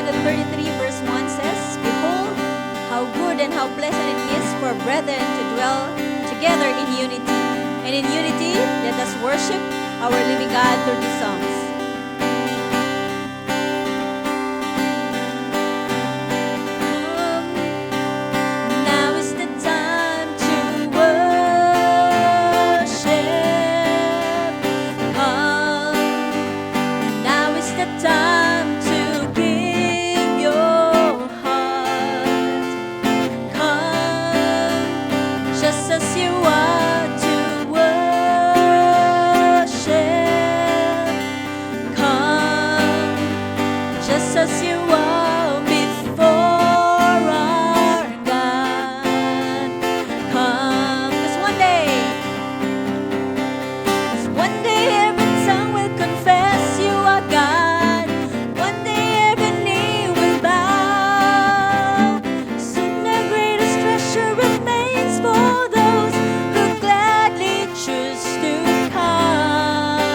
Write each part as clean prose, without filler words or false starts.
133 verse 1 says, "Behold, how good and how pleasant it is for brethren to dwell together in unity. And in unity, let us worship our living God through these songs." Now is the time to worship. Now is the time to give your heart. Come, just as you are to worship. Come, just as you are before our God. Come, 'cause one day every tongue will confess you are God. One day every knee will bow. Soon the greatest treasure remains for those who gladly choose to come.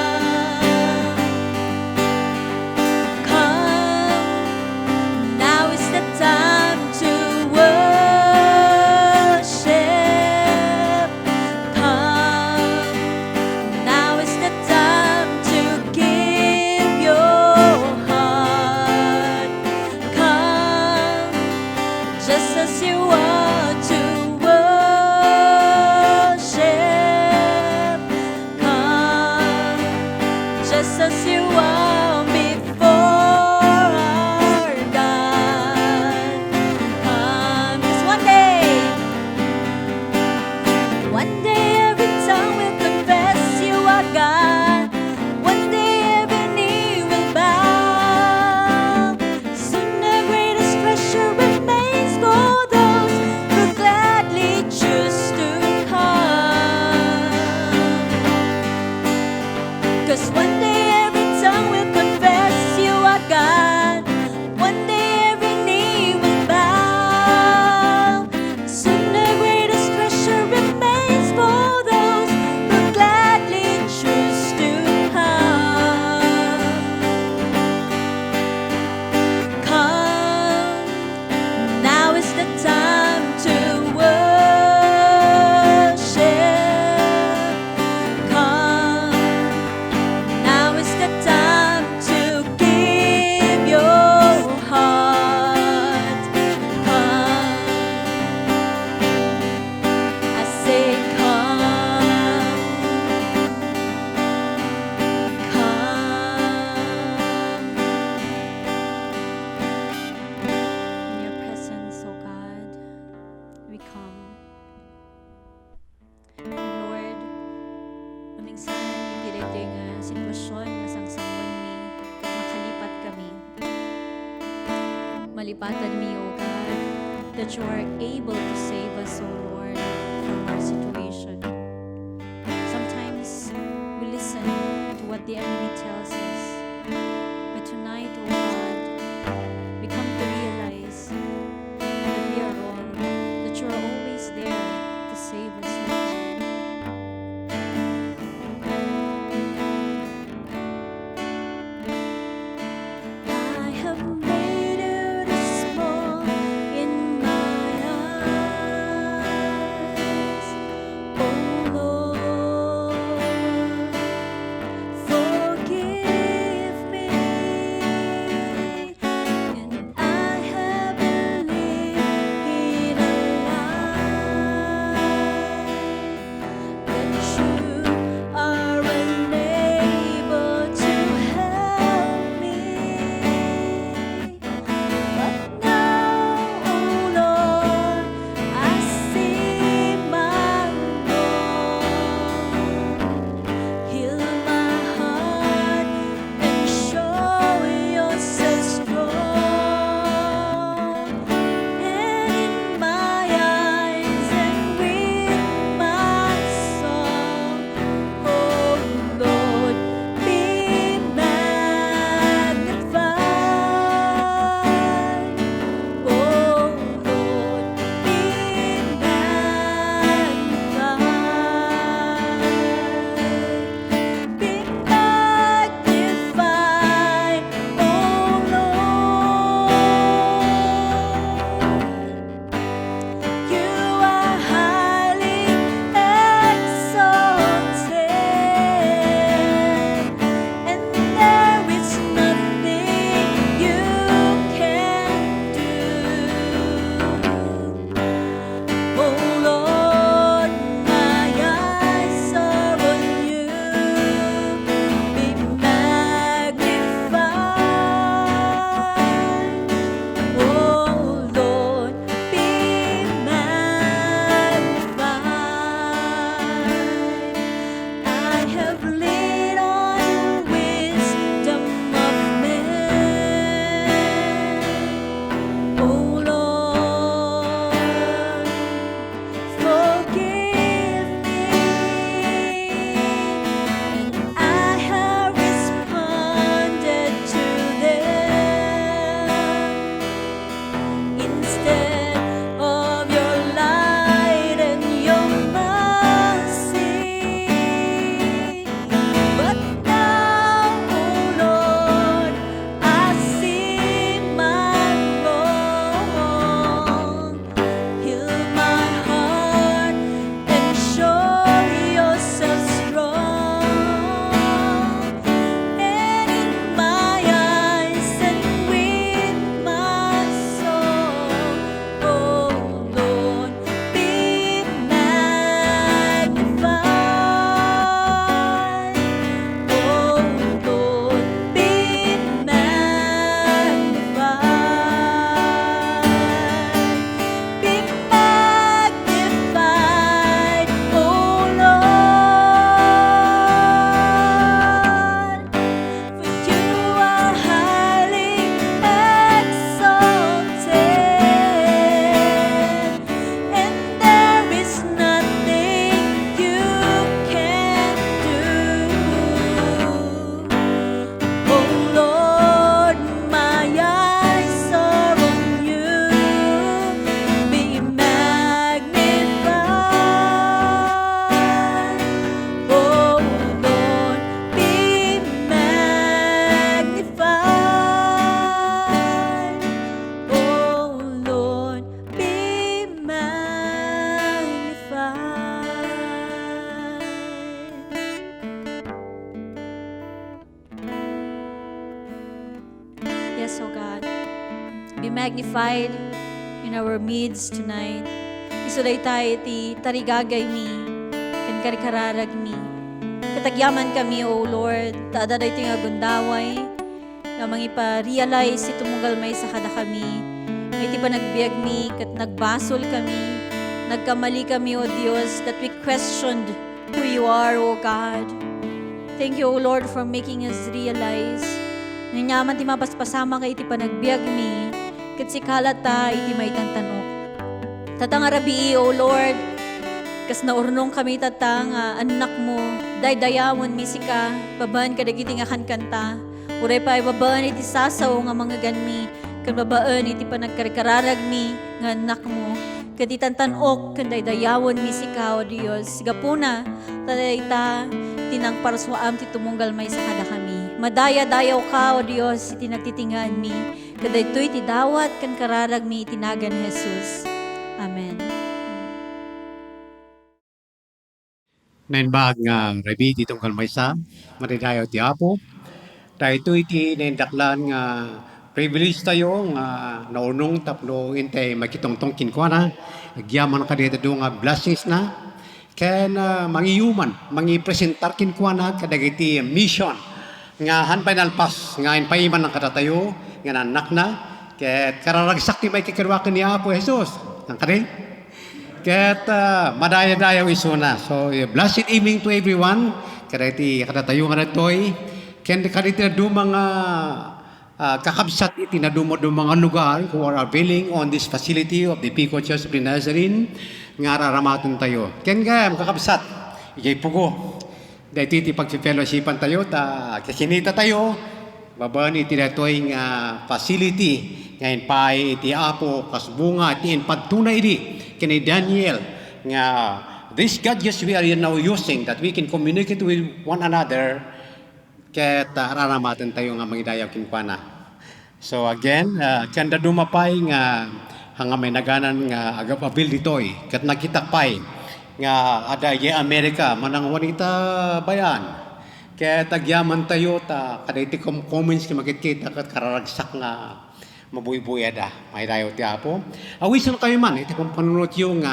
Come, now is the time to worship. Come, now is the time to give your heart. Come, just as you are to worship. Come, just as you are before our God. Come, 'cause one day every tongue will confess you are God. One day every knee will bow. Soon the greatest treasure remains for those who gladly choose to come. 'Cause one day every tongue will confess you are God. One day every knee will bow. Soon the greatest treasure remains for those who gladly choose to come. Come, now is the time to worship. Come, now is the time to give your heart. Come, I say come, come. In your presence, O God, we come. Lord, minsan yung diriting sitwasyon nga sangsangwan mi, makalipat kami. Malipatan mi, O God, that you are able to save us, O Lord, from our situation. Sometimes we listen to what the enemy tells us, but tonight, O God, we come to realize that we are wrong, that you are always there to save us, O God. I have made it small in my eyes, oh Lord, forgive me. be magnified in our midst tonight. Isuday tayo ti tarigagay mi, kan karikararag mi. Katagyaman kami, O Lord, taada da ito yung agundaway, na mangipa-realize itumugal may sa kada kami. May iti pa nagbiag mi, kat nagbasol kami, nagkamali kami, O Diyos, that we questioned who you are, O God. Thank you, O Lord, for making us realize. Nanyaman ti mapaspasama kay iti pa nagbiag mi, kat si kalata iti may tantanok. Tatang arabi, O Lord, kas naurnong kami tatang anak mo, daydayawon mi sika, babaan kadagiti nga kanta, uray pa babaan iti sasaw nga mga ganmi, kan babaan iti panagkarkararag mi nga anak mo, kadi tantanok kan daydayawon mi sika, O Dios, gapuna, tadayta, tinang paraswaam ti tumunggal may sa kada kami. Madaya-dayaw ka, O Dios, iti nagtitingaan mi, kadaytoy ti dawat kan kararag mi itinagan Jesus. Amen. Nainbag nga rebi ditong kalmaysa, maridayo ti Apo. Dahito iti naindaklan nga privilege tayo nga naunong tapno intay makitongtong kinkwana. Agyaman ka dito nga blessings na. Kaya mangiyuman, mangipresentar kinkwana kadagiti mission. Nga hanpay nalpas, nga inpaiman ng katatayo, nga nanak na. Kaya kararagsak ti may kikirwakan ni Apo Jesus. Ang kare? Kaya't madaya-dayaw isuna. So, blessed evening to everyone. Kaya iti katatayo nga natoy. Kaya iti na mga kakabsat iti na mga lugar who are availing on this facility of the Pico Church of the Nazarene. Nga raramatan tayo. Kaya kakabsat. Ijay pugo. Dahil iti pag-fellowshipan tayo. Kasinita tayo. Babaan iti natoy nga facility. Ngayon pa iti Apo kasbunga iti pagtunay di kini Daniel nga this gadgets we are now using that we can communicate with one another ket raramatan tayo nga mangidayaw kinkwana. So again, kanda dumapay nga hanga may naganan nga agapabil ditoy ket nagkitakpay nga adaya Amerika manang wanita bayan. Kaya tagyaman tayo kada iti comments ki makikita ket kararagsak nga mabuy-buya da, may dayo ti Apo. Awisan kayo man, iti kong panunot yung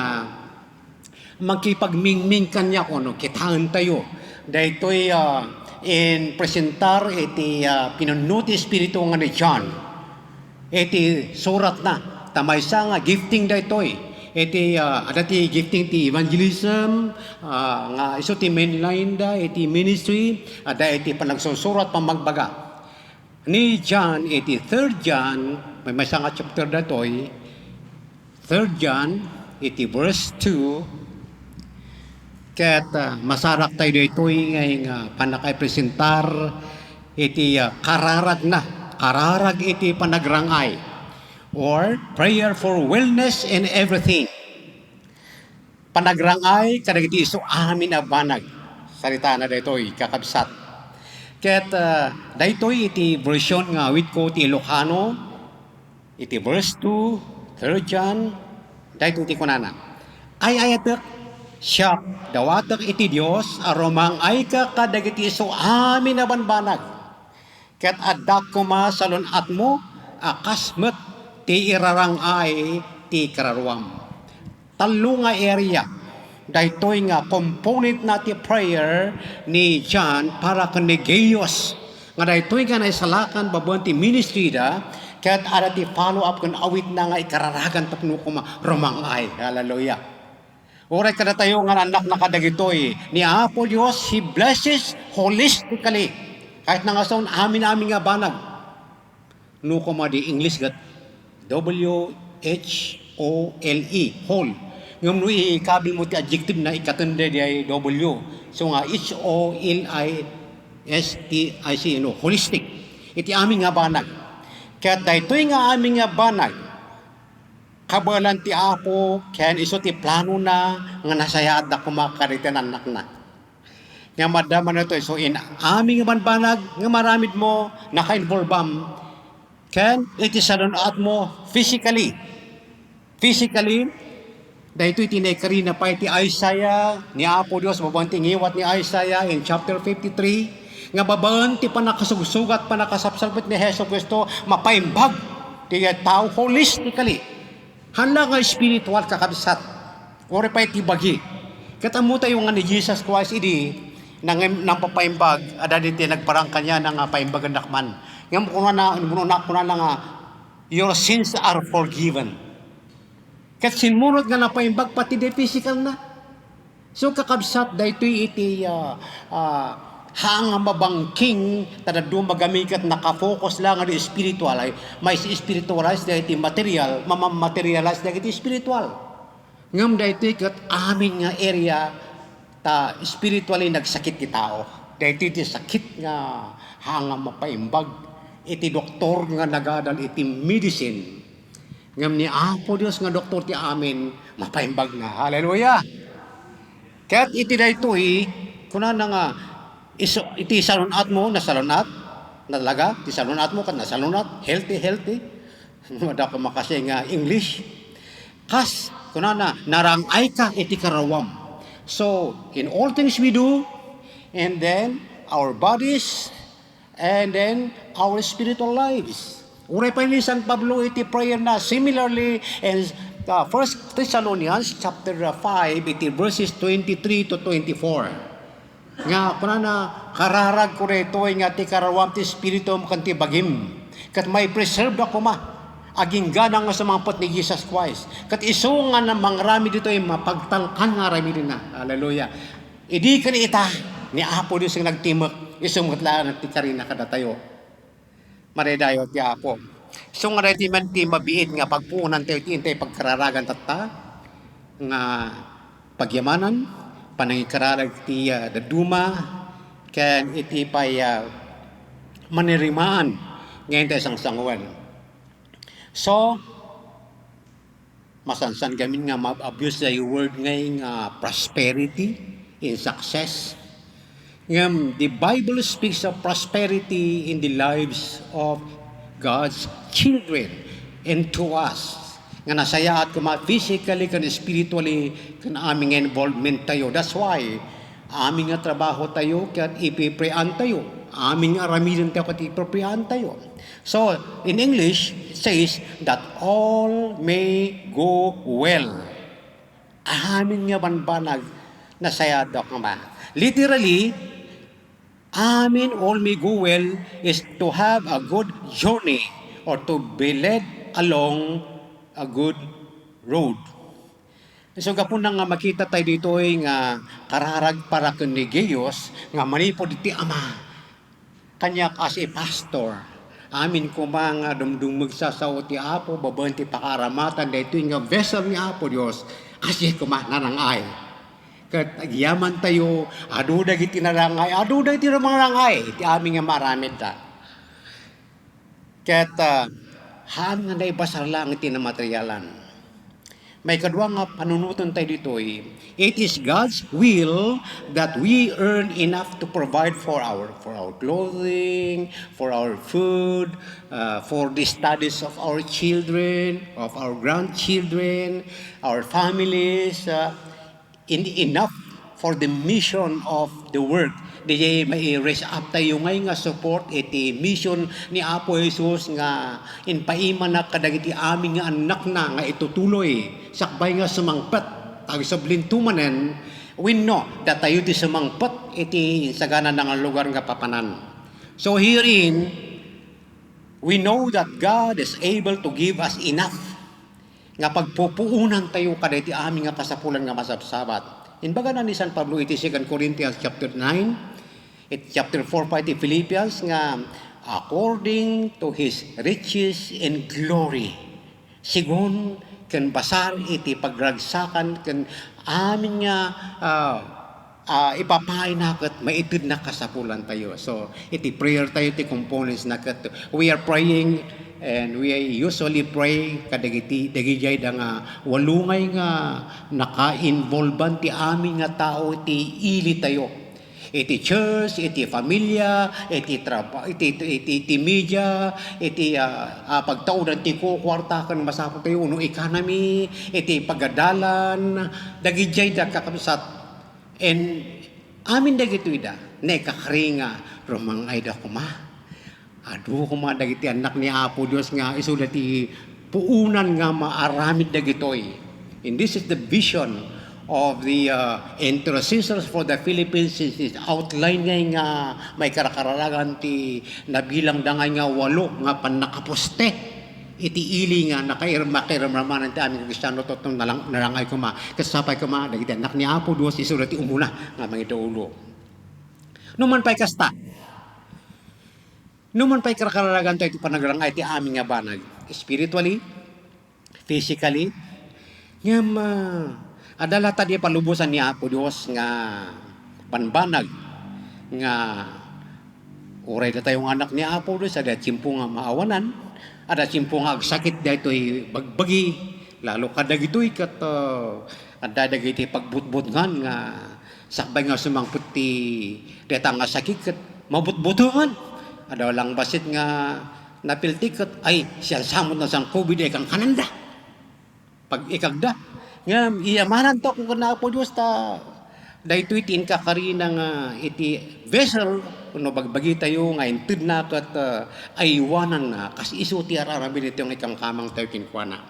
magkipagmingming kanya ko, no, kitaan tayo. Dahil ito'y in presentar, iti pinunuti espiritu nga ni John. Iti surat na, tamay sa nga gifting da ito'y. Iti adati gifting ti evangelism, nga iso ti mainline da, iti ministry, ada iti panagsusurat pamagbaga. Ni John, iti 3 John, may masanga chapter datoy, 3 John, iti verse 2, ket masarak tayo ditoy ngay panakay presentar, iti kararag na, kararag iti panagrangay, or prayer for wellness in everything. Panagrangay, kadagiti iso amin abanag, salita na ditoy, kakabsat. Ket daytoy iti version nga with ko ti Ilocano, iti verse 2, 3 John, daytoy iti kunana. Ay ayatek siya dawatek iti Dios aromang ay ka kadagiti so amin na banbanag. Ket addak kuma salon atmo akasmet ti irarang ay ti kararuam. Talo nga area daytoy nga component na ti prayer ni John para kanegeyos nga daytoy nga naisalakan babon ti ministry da ket ada ti follow up kun awit na nga ikararagan tapno kuma romangay. Hallelujah. Oray kada tayo nga anak na kadagitoy ni Apo Dios, He blesses holistically kahit na nga son amin nga banag no kuma di English gat W-H-O-L-E whole. Ngam no ikabi mo ti adjective na ikatende di ay W. So nga H-O-L-I-S-T-I-C, no, holistic. Iti aming nga banag. Kaya daytoy nga aming nga banag, kabalan ti Apo, kaya iso ti plano na, nga nasayad na kumakaritan anak na. Nga madaman na ito, so in aming nga banag, nga maramid mo, naka-involvem, kaya iti salunat mo physically, dahito itinekari na pa iti Isaiah ni Apo Dios, mabanting iwat ni Isaiah in chapter 53, nga babaan ti panakasugsugat, panakasapsalpit ni Heso Kristo, mapaimbag, Ti tao holistically. Hala nga spiritual kakabsat. Ore pa iti bagi. Katamu tayo nga ni Jesus Christ idi nang papaimbag ada diti nagparang kanya nang paimbag nakman. Ngam kuno na nga your sins are forgiven. Kat sinmunod nga napaimbag pati di physical na. So kakabsat daytoy iti hang mabangking tada dumagamikat nakafokus lang adi spiritual ay may spiritualize dahiti material materialize dahiti spiritual ngam dahiti kat amin nga area ta spiritually nagsakit ti tao dahiti ti sakit nga hang mapaimbag iti doktor nga nagadal iti medicine ngam ni Apo Dios nga doktor ti amin mapaimbag nga haleluya kat iti daytoy kunana nga iti salunat mo na salunat nalaga ti salunat mo kat na salunat healthy mada ka makasay nga English kas kunana narangay ka iti karawam so in all things we do and then our bodies and then our spiritual lives uray pa ni San Pablo iti prayer na similarly and 1 Thessalonians chapter 5 iti verses 23 to 24 nga kunana kararag ko reto nga ti karawam ti espiritu mo kanti bagim kat may preserve ako ma aging ganang nga sumangpot ni Jesus Christ kat iso nga na mangrami dito ay mapagtangkan nga rami din na haleluya idi kan ita ni Apo Dios nga nagtimok iso matlaan ti karina kada tayo maredayo ti Apo so nga ready man ti mabiid nga pagpuunan tayo ti intay pagkararagan tatta nga pagyamanan panangikararag ti daduma ken iti pay manirimaan ngayon tayo sang sanguan. So, masansan gamin nga ma-abuse the word ngayon prosperity in success. Ngam, the Bible speaks of prosperity in the lives of God's children and to us. Nga nasaya at kuma physically kan spiritually kan aming involvement tayo. That's why aming nga trabaho tayo kat ipiprean tayo. Aming aramidan tayo kat ipiprean tayo. So in English it says that all may go well. Amin nga banbanag nasaya dok nga. Literally amin all may go well is to have a good journey or to be led along a good road. So kapun nga makita tayo dito ay nga kararag para ni Gaius nga manipod iti ama kanyak as a pastor. Amin ko mga dumdumag sa ti Apo babaen ti pakaramatan dito nga vessel ni Apo Dios as ko manarangay. Kat agyaman tayo adu dagiti narangay adu dagiti narangay ti amin nga maramid ta. Kat haan nga naibasar lang iti na materialan. May kadwa nga panunutan tayo dito it is God's will that we earn enough to provide for our clothing, for our food, for the studies of our children, of our grandchildren, our families, enough for the mission of the work. Di may raise up tayo ngay nga support iti mission ni Apo Jesus nga inpaiman na kadagiti aming nga anak na nga itutuloy sakbay nga sumangpet tagi sa blintumanen we know that tayo ti sumangpet iti sagana nga lugar nga papanan. So herein we know that God is able to give us enough nga pagpupuunan tayo kadagiti aming nga kasapulan nga masabsabat. Inbaga na ni San Pablo iti 2 Corinthians chapter 9 chapter 4 pa iti Philippians nga according to His riches and glory sigon ken basar iti pagragsakan ken amin nga ipapaay na ket maitid na kasapulan tayo. So iti prayer tayo iti components na ket we are praying and we usually pray kadagiti dagijay da nga walungay nga naka-involvan ti amin nga tao iti ili tayo. Iti church, iti familia, iti trabaho, iti media, iti pagtaudan ti ko kwarta kan masapot tayo no economy, iti pagadalan, dagijay da kakabsat. And amin dagito ida, ne kakringa romang ay da kuma. Adu kuma dagiti anak ni Apo Dios nga isu dati puunan nga maaramid dagitoy. And this is the vision of the intercessors for the Philippines is outline nga may karakaralagan ti nabilang dangay nga 8 nga panakaposte iti ili nga makairamramanan ti aming Kristiyano totong narangay kuma kasapay kuma dagiti anak ni Apo Dios isu dati umuna nga mga daulo. Numan pay kasta Numan pa'y karakaralagan tayo iti panagrangay ti aming nga banag. Spiritually, physically, ngam adala ta di palubusan ni Apo Dios nga panbanag nga uray na tayong anak ni Apo Dios ada tsimpo nga maawanan, ada tsimpo nga agsakit daytoy bagbagi, lalo kada gitoy kat ada dagiti pagbutbutngan nga sakbay nga sumangput ti deta nga sakit kat mabutbutuhan. Ada lang basit nga napiltikot ay siya samot na sang COVID ay kang kananda. Pag ikagda, nga iyamanan to kung na po Diyos ta daytoy tin kakarina nga iti vessel kuno bagbagi tayo nga inted na kat aywanan na kasi isu ti ararabin ito yung ikang kamang tayo kinkwana.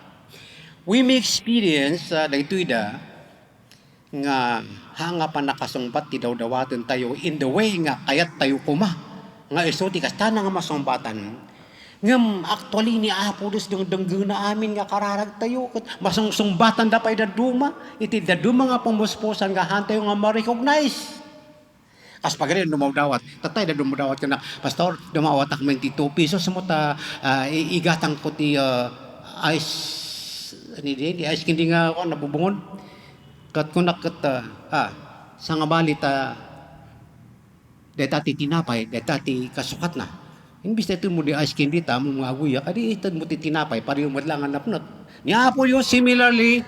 We may experience daytoy da nga hanga pa nakasungbat ti dawdawaten tayo in the way nga kayat tayo kuma. Nga iso ti kasta nga masumbatan ngem actually ni Apo Dios yung dangguna amin nga kararag tayo ket masungsumbatan da pay daduma iti daduma nga pumusposan nga hantay nga ma-recognize kas pagari dumawdawat tatay da dumawdawat kana pastor dumawat ak 22 pesos mo ta igatang ko ti ice ani di ice kindi nga ako nabubungon kat kunak ket sa nga balita dati tinapay, dati kasukat na. Imbis na ito mo di ice candy, tamo mga aguya, adi ito mo tinapay, pari umadlangan napnot. Ni Apo yun, similarly,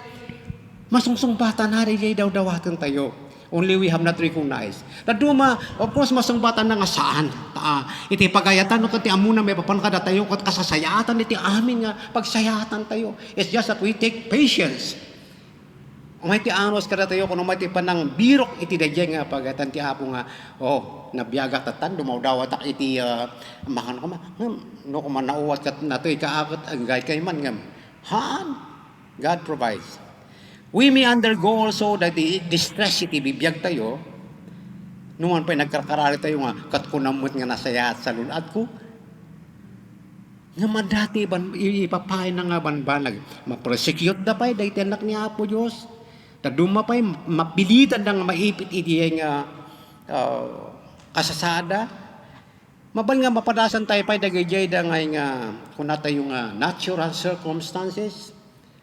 masungsumbatan na rin daw-dawatan tayo. Only we have not recognized. Daduma, of course, masungsumbatan na nga saan. Iti pagayatan, no, kati amuna may papankada tayo, kat kasasayatan, iti amin nga, pagsayatan tayo. It's just that we take patience. Umay ti anos kada tayo kuno umay ti panang birok iti dayjay nga pagatan ti Apo nga nabiyaga tatan dumawdawat ak iti makan ko no ko man nauwat kat natoy kaakot ang gay kay man ngam haan God provides. We may undergo also that the distress iti bibiyag tayo numan pay nagkarkarari tayo nga kat kunamot nga nasayat sa lunad ko nga madati ipapahay na nga banbanag ma-prosecute da pay dayti anak ni Apo Dios. Taduma pa'y mapilitan ng maipit iti nga kasasada. Mabal nga mapadasan tayo pa'y dagayjay da nga kuna tayo nga natural circumstances.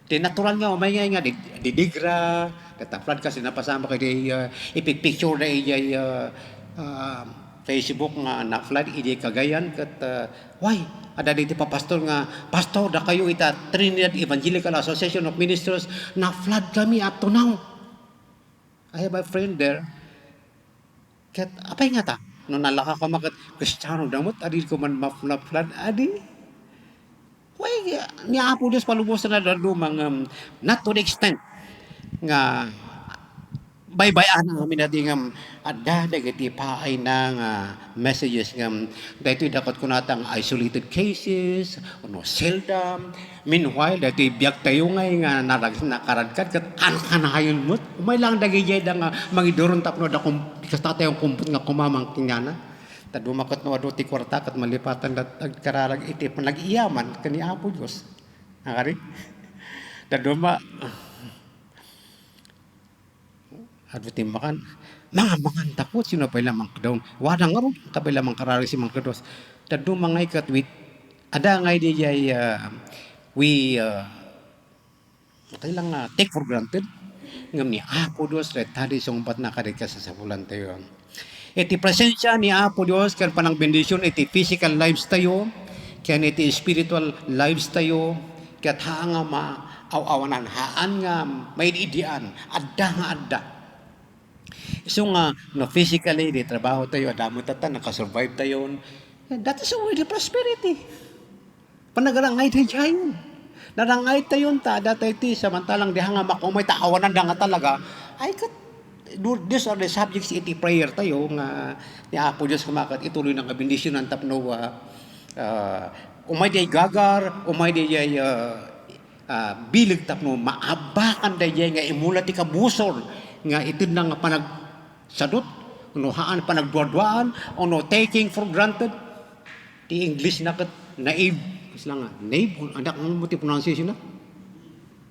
Di natural nga umay nga didigra, kataplan kasi napasama kayo ipipicture na iyay Facebook nga na-flood iyay kagayan kat why? Ada dito pa pastor nga, pastor da kayo ita Trinidad Evangelical Association of Ministers na flood kami up to now. I have a friend there. Kat apay nga ta? No nalaka ko makat Kristiyano damot adil ko man ma-flood adi. Why ni Apo Dios palubosan na dadumang not to the extent nga baybayan ang amin natin nga ada dagiti paay ng messages nga dahito dapat ko natang isolated cases no seldom meanwhile dahito biyak tayo nga nakaradkad kat kanahayon mo umay lang dagijay da nga mangidoron tapno da kung kasta tayong kumput nga kumamang kinyana tadumakot no aduti kwarta kat malipatan dat kararag iti panag-iyaman kani Apo Dios nakari taduma at timbakan mga takot sino pa lamang daw wadang aro kabay lamang karari si mga kados tadu mga ikat with ada ngay di jay we kailang take for granted ngam ni Apo Dios ret tadi sumpat na kadit ka sa sabulan tayo iti presensya ni Apo Dios kan panang bendisyon iti physical lives tayo kan iti spiritual lives tayo kat haanga maawanan haan nga may idian adda nga adda. So nga, no, physically, di trabaho tayo, adamo tata, nakasurvive tayo. That is already prosperity. Panagarangay tayo dyan. Narangay tayo ta, datay ti, samantalang di nga makumay taawanan da nga talaga, ay kat, these are the subjects iti prayer tayo, nga ni Apo Diyos kumakat, ituloy ng kabindisyon ng tapno, umay day gagar, umay day bilig tapno maabakan day nga imula ti kabusor nga itid na nga panag sadot, haan panagduadwaan, taking for granted. Ti English na kat naive. Isla nga, naive, anak mo ti pronunciation na?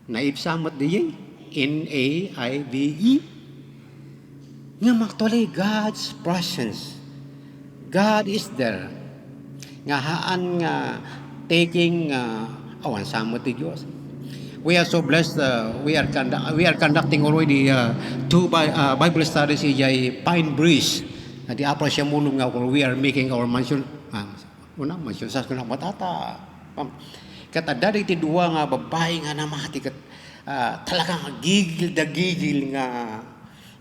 Naive samat day N-A-I-V-E. Nga actually, God's presence. God is there. Nga haan nga taking awan samot ti Diyos. We are so blessed. We are conducting already 2 Bible studies in Pine Breeze. Di apa siya mulong nga we are making our mansion. Mansion sa kunang matata. Kata dari ti dua nga babae nga namati kat talagang gigil nga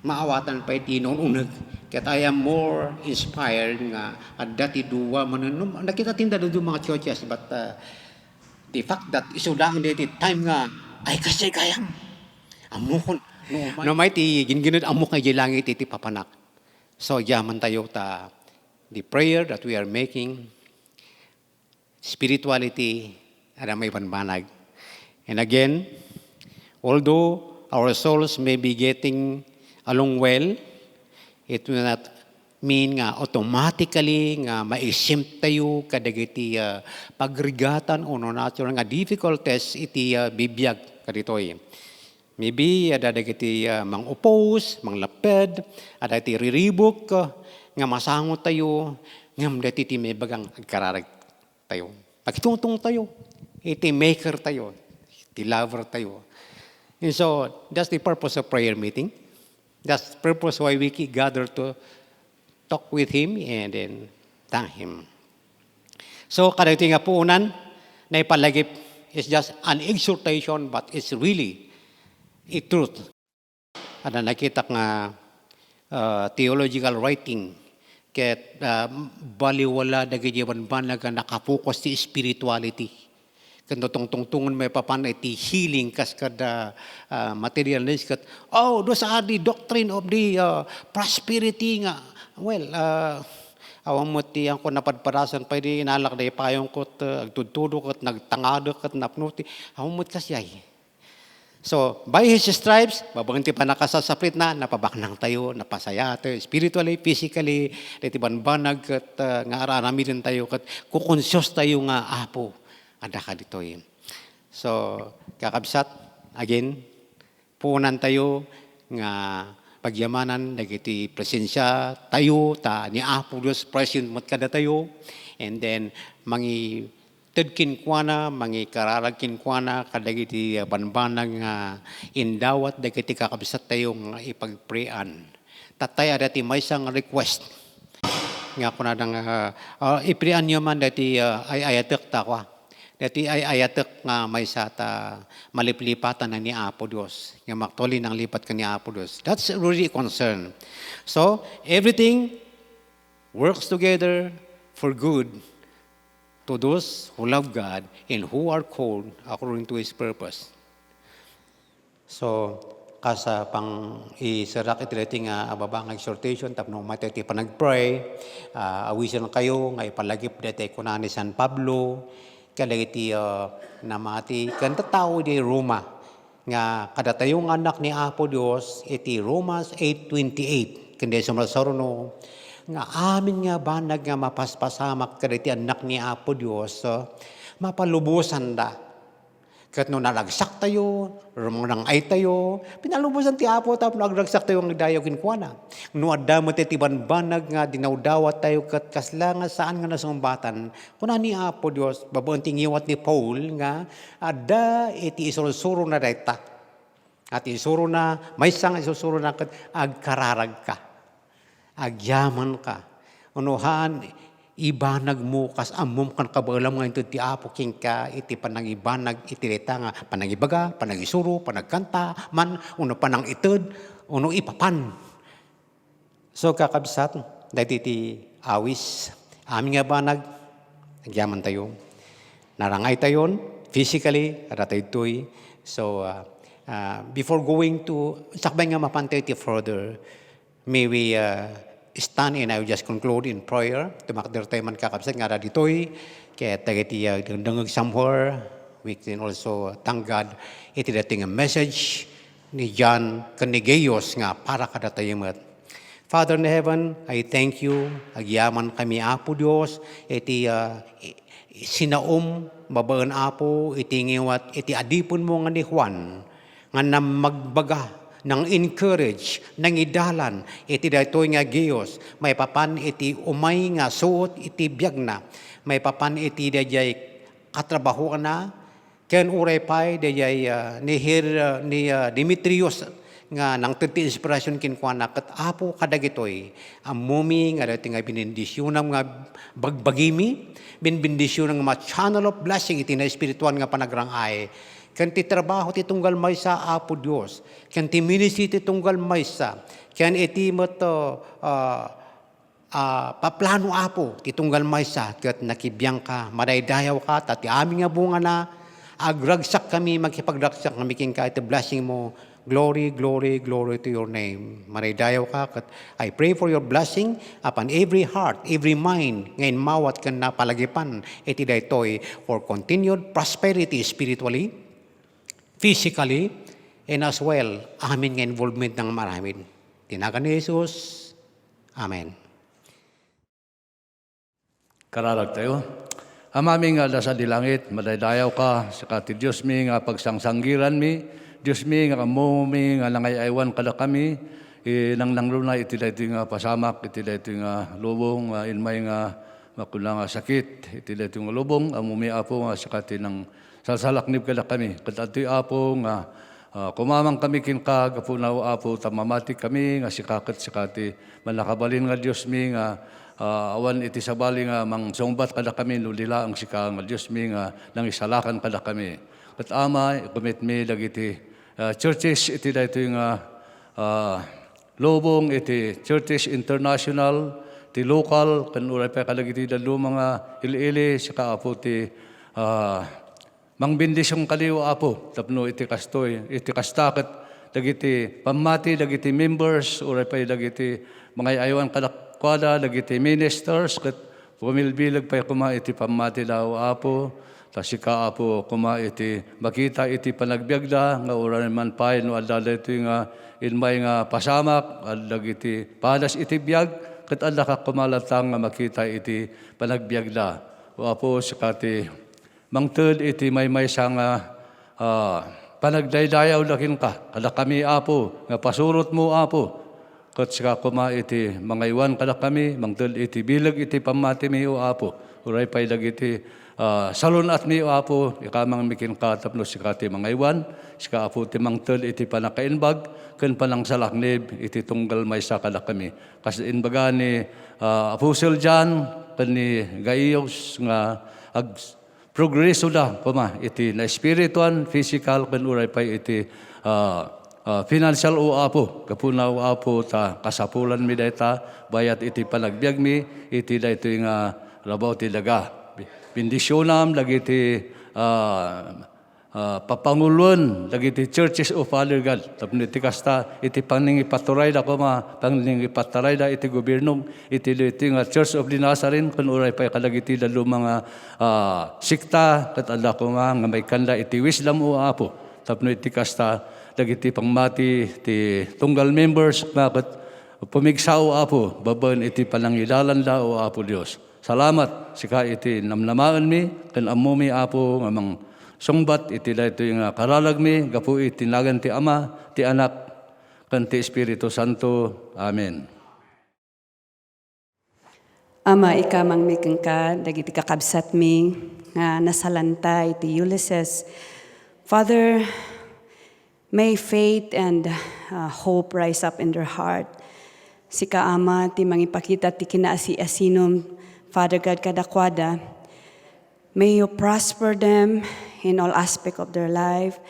maawatan pa iti noon unag. Kaya I am more inspired nga at dati dua mananum. Nakita tinda doon mga churches but the fact that isudaan dito time nga ay kasi kayang amukon no may ti ginginod amok nga langit iti papanak. So yaman tayo the prayer that we are making spirituality ada may panbanag. And again, although our souls may be getting along well, it will not mean nga automatically nga maisim tayo kadagiti pagrigatan o natural nga difficulties iti bibiyag kaditoy. Maybe ada dagiti mang oppose, mang laped, ada iti riribok nga masangot tayo, ngam dati ti may bagang agkararag tayo. Pagtungtong tayo, iti maker tayo, iti lover tayo. And so, that's the purpose of prayer meeting. That's the purpose why we gather to talk with Him and then thank Him. So, kadagiti nga puunan na ipalagip is just an exhortation but it's really a truth. Ada nakita nga theological writing ket baliwala dagiti banbanag nga nakapokus ti spirituality. Kendo tungtungan may papan iti healing kas kada materialist kat those are the doctrine of the prosperity nga. Well, awang mo ti ang ko napadparasan pa di inalak day payong kot agtudtudok at nagtangado kat napnuti. Awang mo kasyay. So, by His stripes, babanti pa nakasasaprit na, napabaknang tayo, napasaya tayo, spiritually, physically, diti banbanag, at nga aranamirin tayo, kat kukonsyos tayo nga apo, ada ka dito yun. So, kakabsat, again, puunan tayo, nga pagyamanan, nagiti presensya tayo, ni apo Diyos, present mat kada tayo, and then, tedkin kuana, mangi kararagkin kuana, kadagiti banbanag nga indawat, dagiti kakabsat tayo nga ipagprean. Tatay adati may isang request. Nga kuna nang iprean nyo man dati ay ayatek ta kwa. Dati ay ayatek nga may sata maliplipatan na ni Apo Diyos. Nga maktuli ng lipat ka ni Apo Diyos. That's really a concern. So, everything works together for good to those who love God and who are called according to His purpose. So, kasa pang isarak iti nga ababang exhortation tapno matiti panagpray, awisan kayo nga ipalagip dati kunani San Pablo, kalagiti namati kanta tao di Roma nga kada tayong anak ni Apo Dios iti Romans 8:28 kundi sumasaruno nga amin nga banag nga mapaspasamak kaditi anak ni Apo Dios mapalubusan da. Kat no nalagsak tayo, rumunang ay tayo, pinalubusan ti Apo tapos nagragsak tayo ang dayogin ko na. No adamo ti banag nga dinawdawat tayo kat kasla nga saan nga nasumbatan. Kuna ni Apo Dios babanting iwat ni Paul nga ada iti isurusuro na dayta. At isuro na may sang isusuro na kat agkararag ka. Agyaman ka. Unuhan, ibanag mo kas amom kan kabalam nga ito ti Apo king ka iti panangibanag iti reta nga panangibaga, panangisuro, panagkanta, man uno panang ited, uno ipapan. So kakabsat, dati ti awis, amin nga banag, agyaman tayo. Narangay tayon, physically, aratay to'y. So, before going to, sakbay nga mapantay ti further, may we stand and I will just conclude in prayer. Tumakder tayo man kakabsat nga ditoy. Kaya tagati dangag somewhere. We can also thank God. Iti dating a message ni John Canigayos nga para kada tayo mat. Father in heaven, I thank you. Agyaman kami Apo Dios. Iti sinaom babaan Apo. Iti ngiwat. Iti adipon mo nga ni Juan. Nga na magbaga nang encourage, nang idalan, iti daytoy nga giyos, may papan iti umay nga suot iti biyag na, may papan iti dayay katrabaho na, ken uray pay dayay ni Demetrius nga nang titi inspirasyon kinkwana ket Apo kadagitoy amumi nga dati nga binendisyonam nga bagbagimi binbendisyon nga channel of blessing iti na espirituan nga panagrangay. Kan ti trabaho ti tunggal maysa Apo Dios, kan ti ministry ti tunggal maysa, kan iti mato paplano Apo ti tunggal maysa, ket nakibiyang ka, madaydayaw ka, tati aming nga bunga na, agragsak kami, magkipagraksak kami king ka, iti blessing mo, glory, glory, glory to your name. Madaydayaw ka, ket I pray for your blessing upon every heart, every mind, ngayon mawat kan napalagipan, iti daytoy, for continued prosperity spiritually, physically, and as well, amin nga involvement ng maraming. Tinagan ni Jesus. Amen. Karalag tayo. Amaming nga dasal di langit, madaydayaw ka, sa ti Diyos mi nga pagsangsangiran mi, Diyos mi nga kamo mi nga langayaywan kada kami, nang nanglunay iti dayto nga pasamak, iti dayto nga lubong, inmay nga makula nga sakit, iti dayto nga lubong, amumi Apo nga sa ti nang sasalaknib kada kami. Katatoy Apo nga kumamang kami kinka, gapunaw Apo, tamamati kami, nga sikakat sikati, malakabalin nga Diyos mi nga awan iti sabali nga mang sumbat kada kami, nulila ang sika nga Diyos mi nga nang isalakan kada kami. Kat ama, kumit mi dagiti churches, iti dayto nga lobong, iti churches international, ti local, kan uray pa kadagiti dalo mga ili-ili, sika Apo ti mang bendisyong kaliw Apo, tapno iti kastoy, iti kastaket, dagiti pamati, dagiti members, uray pa dagiti mga ayawan kadakwada, dagiti ministers, kat pumilbilag pa kuma iti pamati daw Apo, tasika Apo kuma iti makita iti panagbiagda, nga uray man pa, no adala ito nga inmay nga pasamak, dagiti padas iti biag, kat adla ka kumalatang nga makita iti panagbiagda. O Apo, sakati mangtud iti may sang panagdaydayaw lakin ka. Kada kami Apo, nga pasurot mo Apo. Kat saka kuma iti mga iwan kada kami, mangtud iti bilag iti pamati mi o Apo. Uray pay iti salon at mi o Apo, ikamang mikin katapno sika ti mga iwan. Sika Apo ti mangtud iti panakainbag, ken panang salaknib iti tunggal may sa kada kami. Kasi inbaga ni Apostle John, ken ni Gaius nga progreso da kuma iti na spiritual, physical, kan uray pa iti financial o Apo, kapunaw Apo ta kasapulan mi dayta, bayat iti panagbiag mi, iti dayto nga labaw ti daga. Bendisyonam dagiti papangulon, dagiti churches of Father God, tapno iti kasta, iti paningipaturay da kuma, paningipataray da iti gobyerno, iti nga Church of the Nazarene, kan uray pa kadagiti dalo mga sikta, kat ala kuma, nga may kanda iti wisdom o Apo, tapno iti kasta, dagiti pangmati, iti tunggal members, kat pumigsaw Apo, baban iti panangidalan da o Apo Dios. Salamat, sika iti namnamaan mi, kan ammo mi Apo, nga mang sungbat iti dayto nga karalag mi, gapu iti nagan ti Ama, ti Anak, kan ti Espiritu Santo. Amen. Ama, ikamang mikeng ka, dagiti kakabsat mi, nga nasalanta iti Ulysses. Father, may faith and hope rise up in their heart. Sika Ama, ti mangipakita ti kinaasi-asinom, Father God, kadakwada, may you prosper them in all aspects of their life.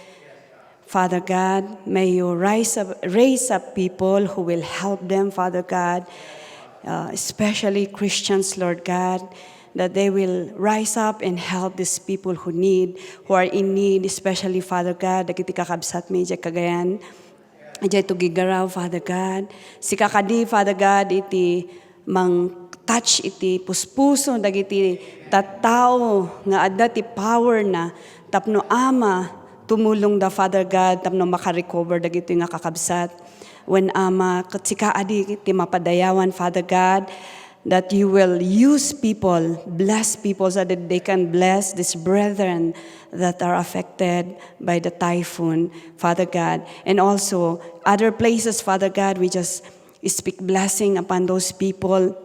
Father God, may you raise up people who will help them, Father God, especially Christians, Lord God, that they will rise up and help these people who are in need, especially, Father God, dagiti kakabsat mi, Cagayan, Ajay to gigaraw, Father God. Si kakadi, Father God, iti mang touch iti puspuso dagiti tattao nga adda ti power na tapno ama tumulong da Father God tapno makarecover dagiti nga kakabsat. When ama ket si kaadi ti mapadayawan, Father God, that you will use people, bless people so that they can bless these brethren that are affected by the typhoon, Father God. And also other places, Father God, we just speak blessing upon those people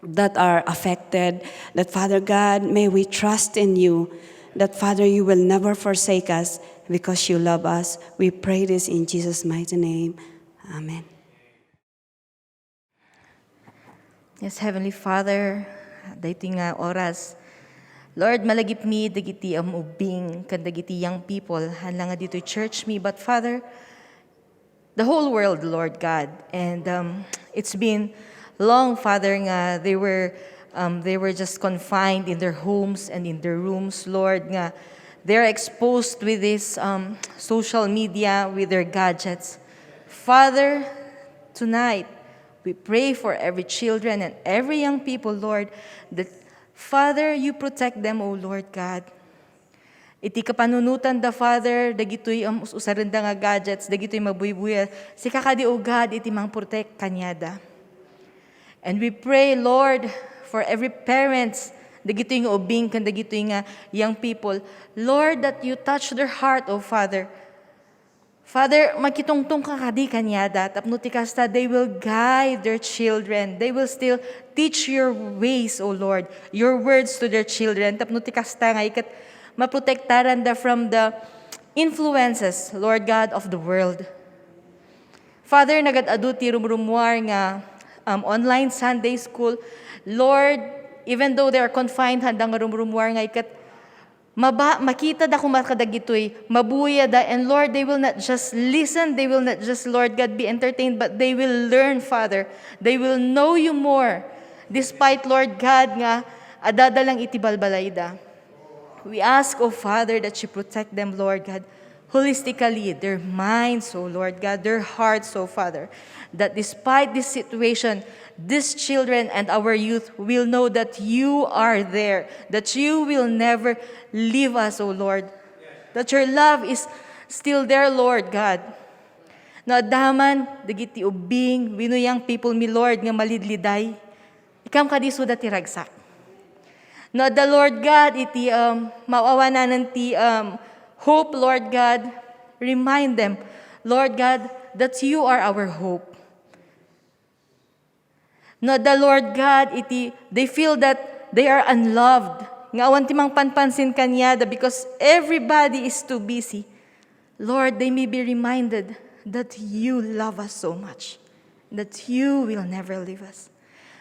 that are affected. That, Father God, may we trust in you. That, Father, you will never forsake us because you love us. We pray this in Jesus' mighty name. Amen. Yes, Heavenly Father, dahito nga oras. Lord, malagip mi, dagiti ubing, kan dagiti young people, hanla nga dito church mi, but Father, the whole world, Lord God. And it's been long, Father, nga they were just confined in their homes and in their rooms, Lord, nga they're exposed with this social media, with their gadgets. Father, tonight, we pray for every children and every young people, Lord, that, Father, you protect them, O Lord God. Iti kapanunutan da, Father, dagitoy usaranda nga gadgets, dagitoy mabuybuya, si kakadi, O God, iti mang protect kanyada. And we pray, Lord, for every parents, dagitoy nga ubing, kan dagitoy nga young people, Lord, that you touch their heart, O Father. Father, makitungtong kakadi kanyada, tapno ti kasta, they will guide their children. They will still teach your ways, O Lord, your words to their children. Tapno ti kasta nga ikat maprotektaran da from the influences, Lord God, of the world. Father, nagad-adu ti rumrumwar nga online Sunday school. Lord, even though they are confined, handang rumrumwar nga ikat makita da kung makadagitoy, mabuya da, and Lord, they will not just listen, they will not just, Lord God, be entertained, but they will learn, Father. They will know you more, despite, Lord God, nga adadalang itibalbalay da. We ask, O Father, that you protect them, Lord God, holistically, their minds, O Lord God, their hearts, O Father, that despite this situation, these children and our youth will know that you are there, that you will never leave us, O Lord, that your love is still there, Lord God. Na daman, dagiti ubing, winuyang people mi, Lord, nga malidliday, ikam kadiso da tiragsak. Na the Lord God, iti mawawanan ti hope, Lord God, remind them, Lord God, that you are our hope. No, the Lord God, they feel that they are unloved. Nga awan timang panpansin kanyada because everybody is too busy. Lord, they may be reminded that you love us so much, that you will never leave us.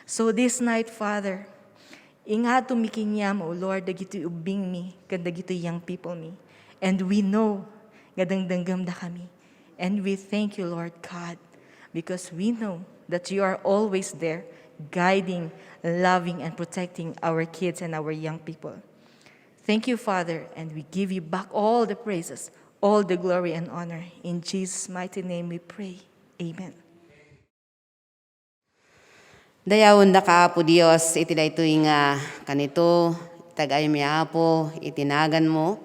So this night, Father, ingato mikinyam, O Lord, dagito ubing mi, kad dagito young people mi. And we know, gadangdanggam da kami. And we thank you, Lord God, because we know that you are always there, guiding, loving, and protecting our kids and our young people. Thank you, Father, and we give you back all the praises, all the glory and honor. In Jesus' mighty name we pray. Amen. Dayawon da ka Apo Dios, iti daytoy nga kanito, tagay mi Apo, itinagan mo.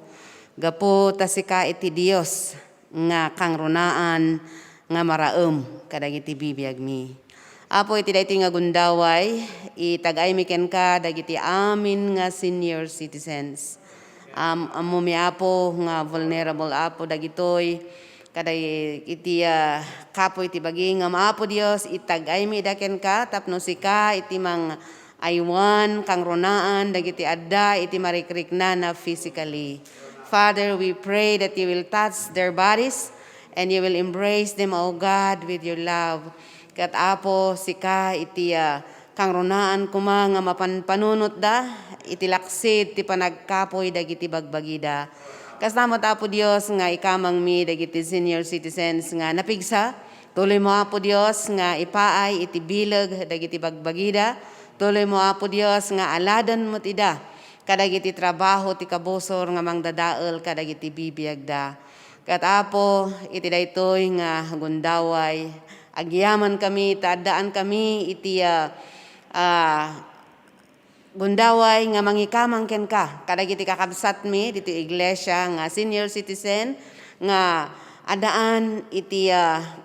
Gapo tasika iti Dios nga kang runaan nga maraem kadagiti bibiyag mi. Apo iti daytoy nga gundaway, itagay mi ken ka dagiti amin nga senior citizens. Amo mi Apo nga vulnerable Apo dagitoy kaday iti kapo iti baging nga Apo Dios itagay mi daken ka tapno sika iti mang aywan kang runaan dagiti adda iti marikrikna na physically. Father, we pray that you will touch their bodies and you will embrace them, O God, with your love. Kat Apo, sika iti kang runaan kuma nga mapanpanunot da, iti laksid ti panagkapoy dagiti bagbagida. Kastamot Apo Dios nga ikamang mi dagiti senior citizens nga napigsa. Tuloy mo Apo Dios nga ipaay iti bilag dagiti bagbagida. Tuloy mo Apo Dios nga aladan mo tida kadagiti trabaho ti kabusor nga mangdadael kadagiti bibiyag da. Kat Apo, iti daytoy nga gundaway. Agyaman kami, taadaan kami, iti gundaway nga mangikamang ken ka. Kadagiti kakabsat mi, dito iglesia nga senior citizen, nga adaan iti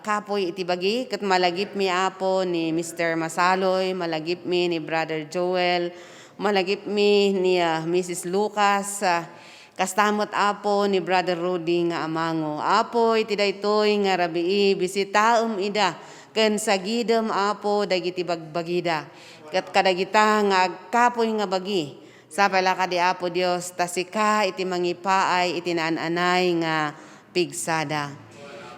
kapoy iti bagi. Kat malagip mi Apo ni Mr. Masaloy, malagip mi ni Brother Joel, malagip mi ni Mrs. Lucas, kastamot Apo ni Brother Rudy nga amango. Apo iti daytoy nga rabii bisitaem ida ken sagidem Apo dagiti bagbagida. Ket kadagita nga agkapoy nga bagi. Sapala kadi Apo Dios tasika iti mangipaay iti naan-anay nga pigsada.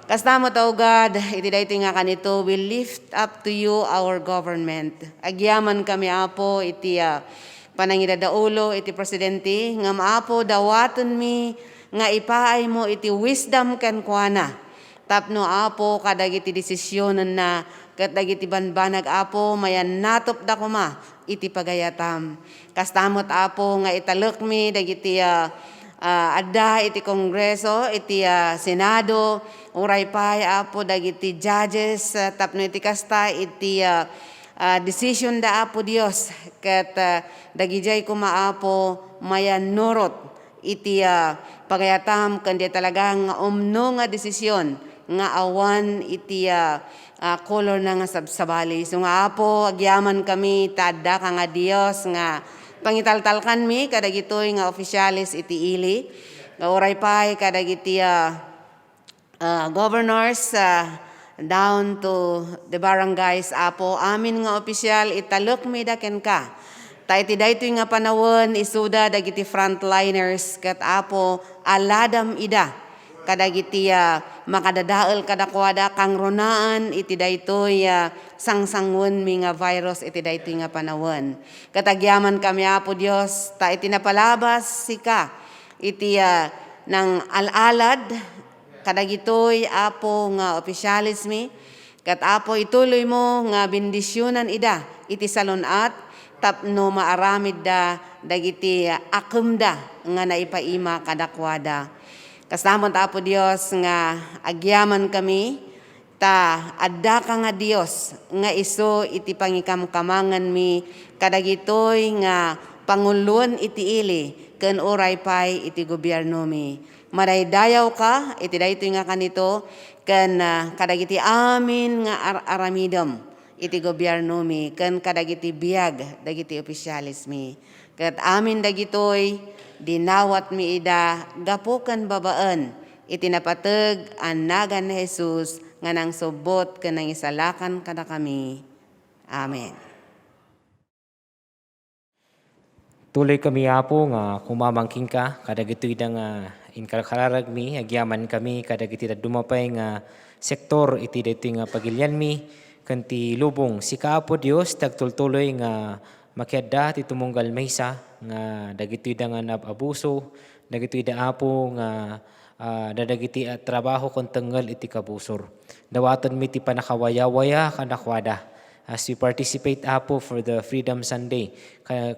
Kastamot O God, iti daytoy nga kanito, we lift up to you our government. Agyaman kami Apo iti panangidadaulo iti presidente nga maapo dawaton mi nga ipaay mo iti wisdom ken kuana tapno Apo kadagiti desisyonen na ket dagiti banbanag Apo mayan natop da kuma iti pagayatam. Kastamot Apo nga italek mi dagiti adda iti kongreso iti senado uray pay Apo dagiti judges tapno iti kasta iti decision da Apo Dios ket dagijay kumaapo mayan nurot iti pagayatam kandi talagang umno nga desisyon nga awan iti kolor na nga sabsabali. So nga Apo agyaman kami taadda ka nga Dios nga pangitaltalkan mi kadagitoy nga opisyalis iti ili nga uray pay kadagiti governors down to the barangays Apo amin nga opisyal italok mi daken ka. Ta iti daytoy nga panawon isuda dagiti frontliners ket Apo aladam ida kadagiti makadadael kadakwada kang runaan iti daytoy sangsangwen mi nga virus iti daytoy nga panawon. Katagyaman kami Apo Dios ta iti napalabas sika iti nang alalad kadagitoy Apo nga opisyalis mi kat Apo ituloy mo nga bendisyonan ida iti salunat tapno maaramid da dagiti akemda nga naipaima kadakwada. Kastamot Apo Dios nga agyaman kami ta adda ka nga Dios nga iso iti pangikamkamangan mi kadagitoy nga pangulon iti ili ken uray pay iti gobyerno mi. Madaydayaw ka iti daytoy nga kanito ken kadagiti amin nga aramidom iti gobyerno mi ken kadagiti biag dagiti opisyalis mi. Ket amin dagitoy dinawat mi ida gapu ken babaan iti napateg anagan ni Jesus nga nang subot ken nang isalakan kada kami. Amen. Tuloy kami Apo nga kumamangking ka kadagitoy da nga inkalkararag mi agyaman kami kadagiti dumapay nga sektor iti daytoy nga pagilyan mi kanti lubong sika Apo Dios tagtultuloy nga makiadda ti tumunggal maysa nga dagitoy da nga nababuso dagitoy da Apo nga dadagiti trabaho kon tenggal iti kabusor. Dawaton mi ti panakawaya-waya kanakwada. As we participate Apo for the Freedom Sunday,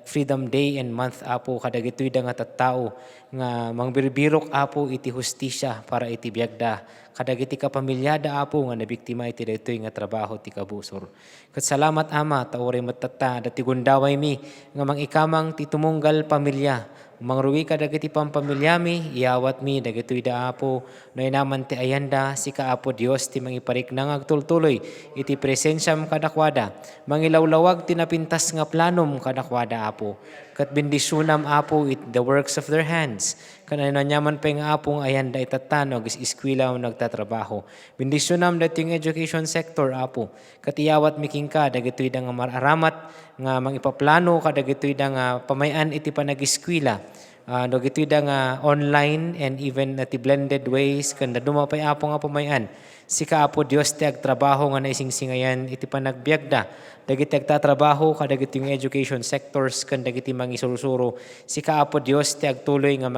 Freedom Day and month Apo kadagitoy da nga tattao nga mangbirbirok Apo iti hustisya para iti biagda kadagiti kapamilyada Apo nga nabiktima iti daytoy nga trabaho ti kabusor. Ket salamat Ama taoray matata dati gundaway mi nga mangikamang ti tumunggal pamilya. Mangruwi ka dagiti pampamilya mi, iyawat mi dagitoy da Apo no inaman ti ayanda sika Apo Dios ti mangiparik nang agtultuloy iti presensyam kadakwada. Mangilawlawag ti napintas nga planom kadakwada Apo. Kat bendisyonam Apo it the works of their hands. Kanana nyaman pa nga Apo nga ayanda itatano agis eskwela nagtatrabaho. Bendisyonam dati yung education sector Apo. Kat iyawat mi kingka dagitoy da nga mararamat nga mangipaplano kadagitoy da nga pamayan iti panag-eskwela. Dagitoy da nga online and even iti blended ways kanda dumapay Apo nga pamayan. Sika Apo Dios ti agtrabaho nga naisingsingayan iti panagbiagda. Dagiti agtatrabaho kadagiti yung education sectors kan dagiti mangisurusuro. Sika Apo Dios ti agtuloy nga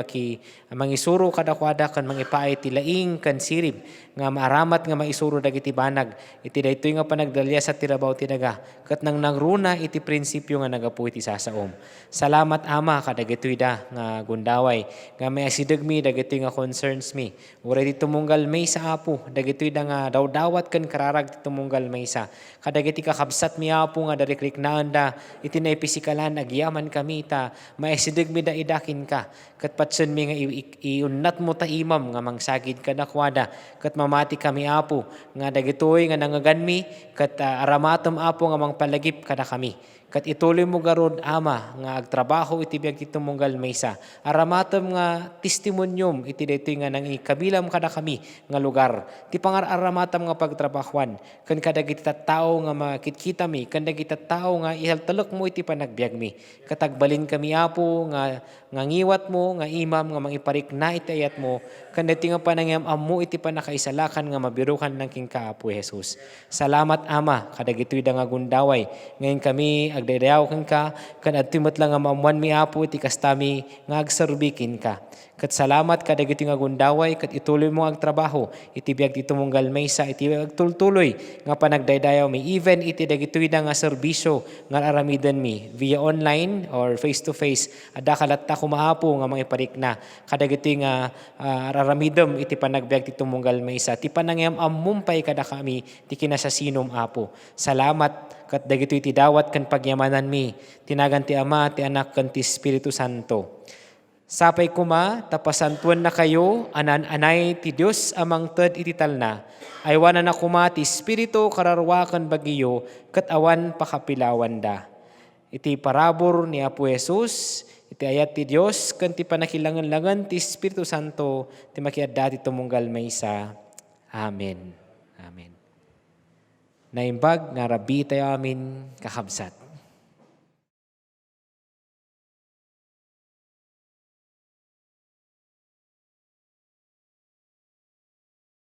mangisuro kadakwada kan mangipaay ti laing kan sirib nga maaramat nga maisuro dagiti banag. Iti daytoy nga panagdalya sa tirabaw ti daga. Kat nang nagruna iti prinsipyo nga nagapu iti sasaom. Salamat Ama kadagitoy da nga gundaway nga may asidagmi dagitoy nga concerns mi. Uray di tumunggal may sa Apo dagitoy da nga dawdawat kan kararag ti tumunggal may sa. Kadagiti kakabsat mi Apo nga darikliknaan da iti na pisikalan agyaman kami ta maisidagmi da idakin ka. Kat patsun mi nga iunat mo ta imam nga mangsagid ka dakwada. Kat mamati kami Apo nga dagitoy nga nangaganmi kat aramatom Apo nga mangpalagip kada kami. Kat ituloy mo garod Ama nga agtrabaho iti biag ti tumunggal maysa. Aramatom nga testimonyum iti daytoy nga nang ikabilam kada kami nga lugar. Ti pangararamatom nga pagtrabahuan ken kadagiti tattao nga makitkita mi ken dagiti tattao nga ihaltalek mo iti panagbiag mi. Katagbalin kami Apo nga ngiwat mo nga imam nga mangiparik na iti ayat mo ken daytoy nga panangyam ammo iti panakaisalakan nga mabirukan ng king Apo Jesus. Salamat Ama kadagitoy da nga gundaway. Ngayon kami agdaydayaw ka kan adtimot lang nga maamuan mi Apo iti kastami nga agserbikin ka. Kat salamat kadagiti nga gundaway kat ituloy mo agtrabaho iti biag ti tumunggal maysa iti agtultuloy nga panagdaydayaw mi even iti dagitoy da nga serbisyo nga aramiden mi via online or face to face adda kalatta ko maapo nga mangiparik na kadagiti nga aramidem iti panagbiag ti tumunggal maysa ti panangyam ammumpay kada kami ti kinasasinom Apo. Salamat kat dagitoy ti dawat ken pagyamanan mi tinagan ti Ama ti Anak ken ti Espiritu Santo. Sapay kuma, tapasantuan na kayo, anan-anay ti Diyos amang ted iti talna. Aywanan na kuma ti Espiritu kararwakan bagiyo, kat awan pakapilawan da. Iti parabor ni Apo Jesus, iti ayat ti Diyos, kan ti panakilangan-langan ti Espiritu Santo, ti makiadda ti tumunggal maysa. Amen. Amen. Naimbag nga rabi tayo amin kakabsat.